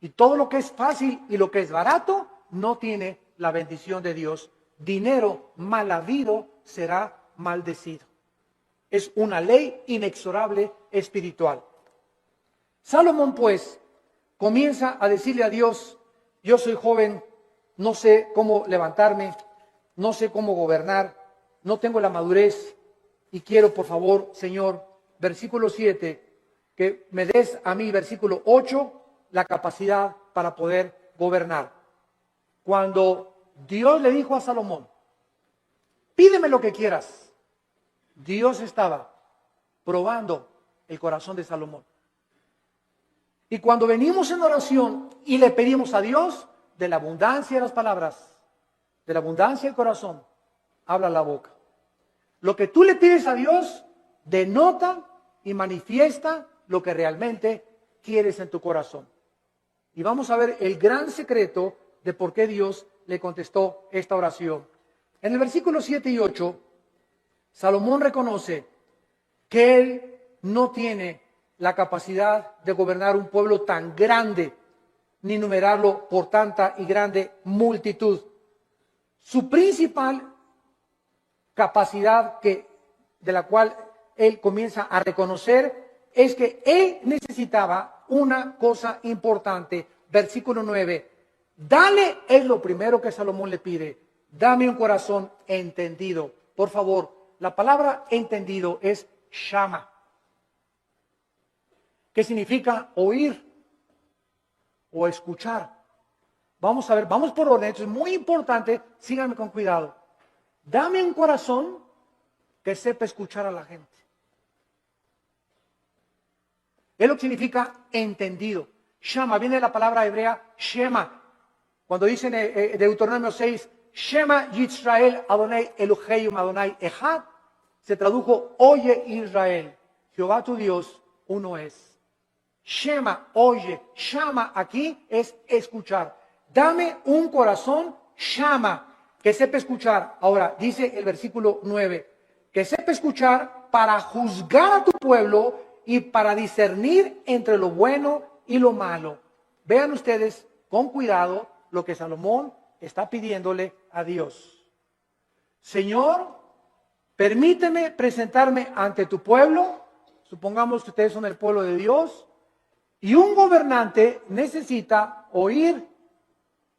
[SPEAKER 1] Y todo lo que es fácil y lo que es barato no tiene la bendición de Dios. Dinero mal habido será maldecido. Es una ley inexorable espiritual. Salomón, pues, comienza a decirle a Dios, yo soy joven, no sé cómo levantarme, no sé cómo gobernar, no tengo la madurez y quiero, por favor, Señor, versículo 7, que me des a mí, versículo 8, la capacidad para poder gobernar. Cuando Dios le dijo a Salomón, pídeme lo que quieras, Dios estaba probando el corazón de Salomón. Y cuando venimos en oración y le pedimos a Dios, de la abundancia de las palabras, de la abundancia del corazón, habla la boca. Lo que tú le pides a Dios denota y manifiesta lo que realmente quieres en tu corazón. Y vamos a ver el gran secreto de por qué Dios le contestó esta oración. En el versículo 7 y 8, Salomón reconoce que él no tiene la capacidad de gobernar un pueblo tan grande, ni numerarlo por tanta y grande multitud. Su principal capacidad de la cual él comienza a reconocer es que él necesitaba una cosa importante. Versículo 9, dale, es lo primero que Salomón le pide, dame un corazón entendido. Por favor, la palabra entendido es shama, que significa oír o escuchar. Vamos a ver, vamos por orden, esto es muy importante, síganme con cuidado. Dame un corazón que sepa escuchar a la gente. Es lo que significa entendido. Shama, viene de la palabra hebrea Shema. Cuando dicen Deuteronomio 6, Shema Yisrael Adonai Elohim Adonai Echad, se tradujo, oye Israel, Jehová tu Dios, uno es. Shema, oye, Shama aquí es escuchar. Dame un corazón Shama, que sepa escuchar. Ahora, dice el versículo 9, que sepa escuchar para juzgar a tu pueblo y para discernir entre lo bueno y lo malo. Vean ustedes con cuidado lo que Salomón está pidiéndole a Dios. Señor, permíteme presentarme ante tu pueblo. Supongamos que ustedes son el pueblo de Dios. Y un gobernante necesita oír.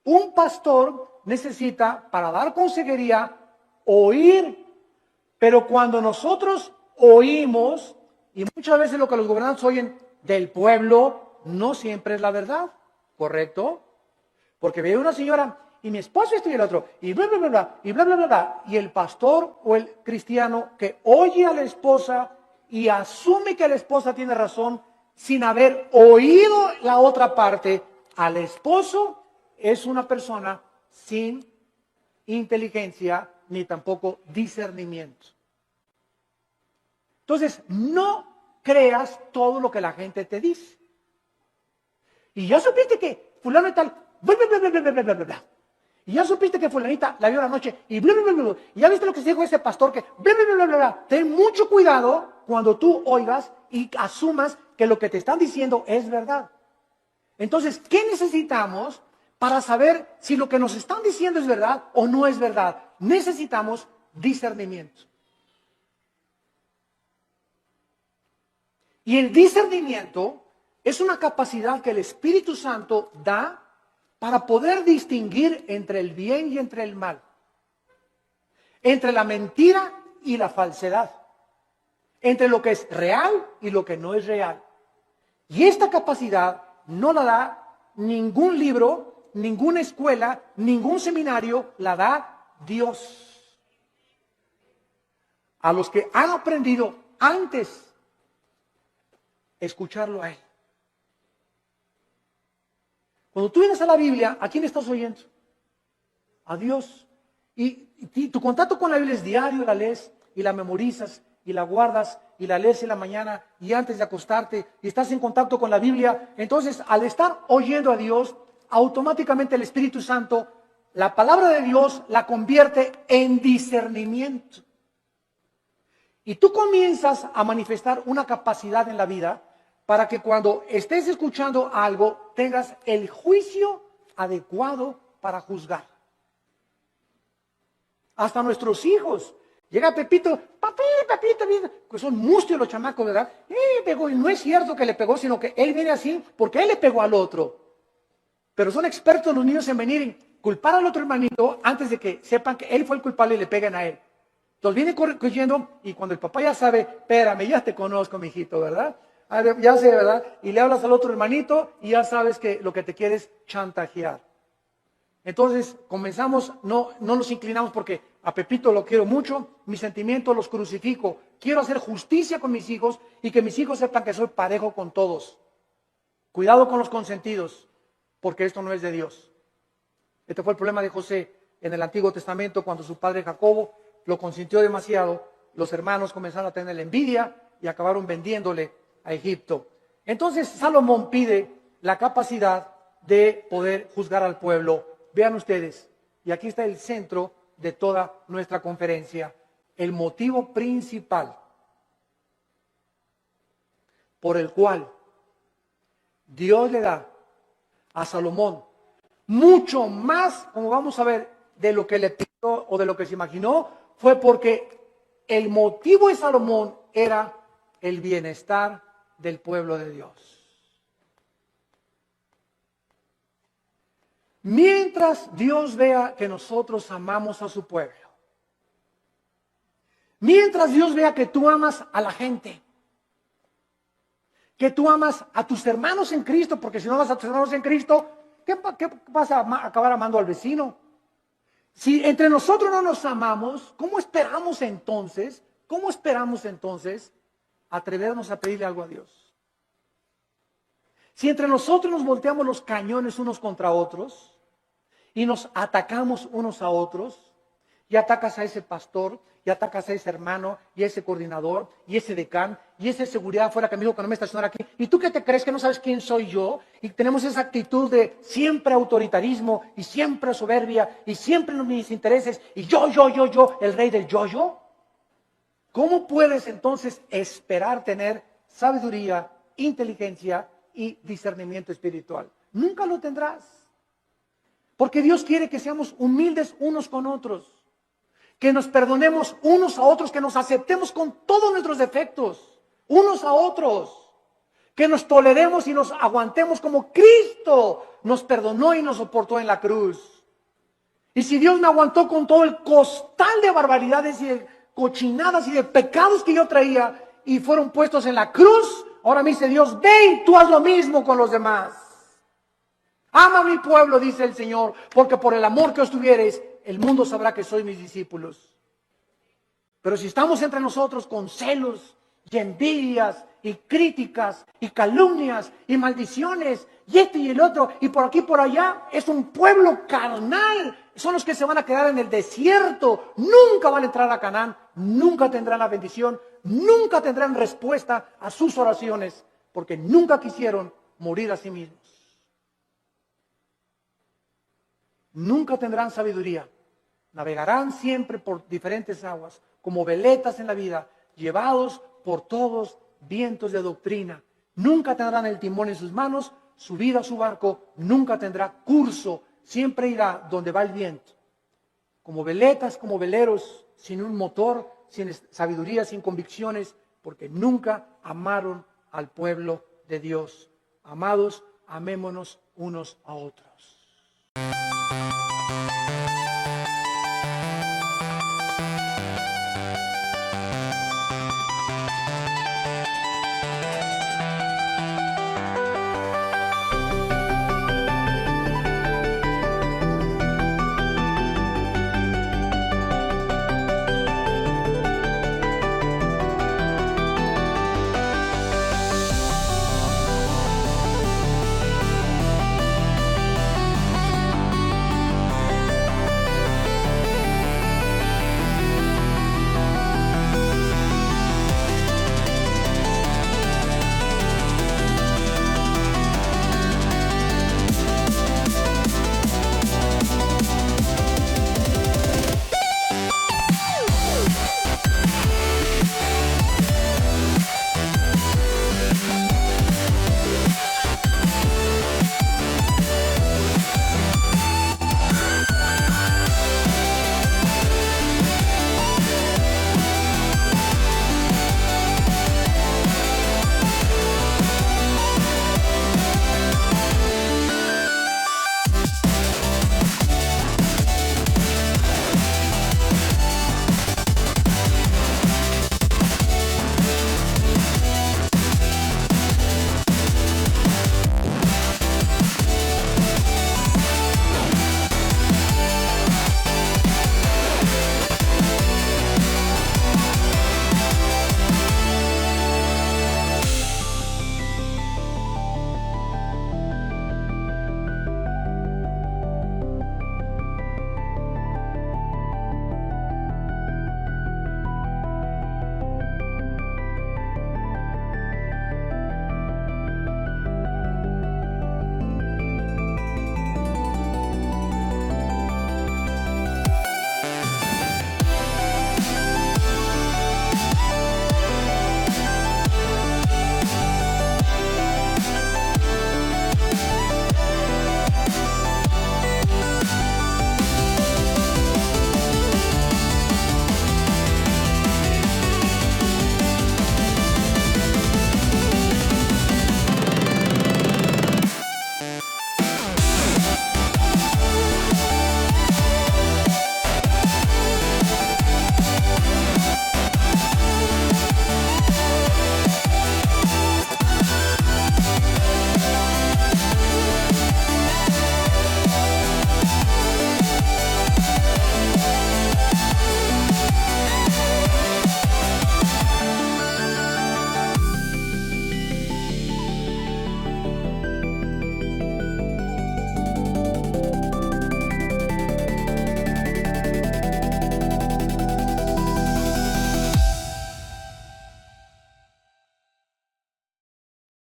[SPEAKER 1] Un pastor necesita, para dar consejería, oír. Pero cuando nosotros oímos, y muchas veces lo que los gobernantes oyen del pueblo, no siempre es la verdad, ¿correcto? Porque ve una señora, y mi esposo esto y el otro, y bla, bla, bla, bla, y bla, bla, bla, bla. Y el pastor o el cristiano que oye a la esposa y asume que la esposa tiene razón, sin haber oído la otra parte, al esposo es una persona sin inteligencia ni tampoco discernimiento. Entonces, no creas todo lo que la gente te dice. Y ya supiste que fulano y tal, bla, bla, bla, bla, bla, bla, bla, bla. Y ya supiste que fulanita la vio la noche y bla, bla, bla, bla. Y ya viste lo que se dijo ese pastor que bla, bla, bla, bla, bla. Ten mucho cuidado cuando tú oigas y asumas que lo que te están diciendo es verdad. Entonces, ¿qué necesitamos para saber si lo que nos están diciendo es verdad o no es verdad? Necesitamos discernimiento. Y el discernimiento es una capacidad que el Espíritu Santo da para poder distinguir entre el bien y entre el mal, entre la mentira y la falsedad, entre lo que es real y lo que no es real. Y esta capacidad no la da ningún libro, ninguna escuela, ningún seminario, la da Dios. A los que han aprendido antes escucharlo a Él. Cuando tú vienes a la Biblia, ¿a quién estás oyendo? A Dios. Y tu contacto con la Biblia es diario, la lees y la memorizas y la guardas y la lees en la mañana y antes de acostarte y estás en contacto con la Biblia. Entonces, al estar oyendo a Dios, automáticamente el Espíritu Santo, la palabra de Dios la convierte en discernimiento. Y tú comienzas a manifestar una capacidad en la vida para que cuando estés escuchando algo tengas el juicio adecuado para juzgar. Hasta nuestros hijos. Llega Pepito, papi, que son mustios los chamacos, ¿verdad? Pegó, y no es cierto que le pegó, sino que él viene así porque él le pegó al otro. Pero son expertos los niños en venir y culpar al otro hermanito antes de que sepan que él fue el culpable y le peguen a él. Entonces viene corriendo y cuando el papá ya sabe, espérame, ya te conozco, mijito, ¿verdad? A ver, ya sé, ¿verdad? Y le hablas al otro hermanito y ya sabes que lo que te quiere es chantajear. Entonces comenzamos, no nos inclinamos porque a Pepito lo quiero mucho, mis sentimientos los crucifico. Quiero hacer justicia con mis hijos y que mis hijos sepan que soy parejo con todos. Cuidado con los consentidos, porque esto no es de Dios. Este fue el problema de José en el Antiguo Testamento cuando su padre Jacobo lo consintió demasiado. Los hermanos comenzaron a tener envidia y acabaron vendiéndole a Egipto. Entonces Salomón pide la capacidad de poder juzgar al pueblo. Vean ustedes, y aquí está el centro de toda nuestra conferencia, el motivo principal por el cual Dios le da a Salomón mucho más, como vamos a ver, de lo que le pidió o de lo que se imaginó, fue porque el motivo de Salomón era el bienestar del pueblo de Dios. Mientras Dios vea que nosotros amamos a su pueblo, mientras Dios vea que tú amas a la gente, que tú amas a tus hermanos en Cristo, porque si no amas a tus hermanos en Cristo, ¿qué vas a acabar amando al vecino? Si entre nosotros no nos amamos, ¿cómo esperamos entonces atrevernos a pedirle algo a Dios? Si entre nosotros nos volteamos los cañones unos contra otros y nos atacamos unos a otros, y atacas a ese pastor, y atacas a ese hermano, y a ese coordinador, y ese decán, y ese seguridad afuera que me dijo que no me estacionara aquí, y tú qué te crees que no sabes quién soy yo, y tenemos esa actitud de siempre autoritarismo, y siempre soberbia, y siempre mis intereses, y yo, el rey del yo. ¿Cómo puedes entonces esperar tener sabiduría, inteligencia y discernimiento espiritual? Nunca lo tendrás. Porque Dios quiere que seamos humildes unos con otros, que nos perdonemos unos a otros, que nos aceptemos con todos nuestros defectos, unos a otros, que nos toleremos y nos aguantemos como Cristo nos perdonó y nos soportó en la cruz. Y si Dios me aguantó con todo el costal de barbaridades y de cochinadas y de pecados que yo traía y fueron puestos en la cruz, ahora me dice Dios, ve y tú haz lo mismo con los demás. Ama a mi pueblo, dice el Señor, porque por el amor que os tuviereis, el mundo sabrá que sois mis discípulos. Pero si estamos entre nosotros con celos y envidias y críticas y calumnias y maldiciones y este y el otro y por aquí y por allá, es un pueblo carnal. Son los que se van a quedar en el desierto. Nunca van a entrar a Canaán, nunca tendrán la bendición, nunca tendrán respuesta a sus oraciones, porque nunca quisieron morir a sí mismos. Nunca tendrán sabiduría. Navegarán siempre por diferentes aguas, como veletas en la vida, llevados por todos vientos de doctrina. Nunca tendrán el timón en sus manos, su vida, su barco, nunca tendrá curso, siempre irá donde va el viento. Como veletas, como veleros, sin un motor, sin sabiduría, sin convicciones, porque nunca amaron al pueblo de Dios. Amados, amémonos unos a otros.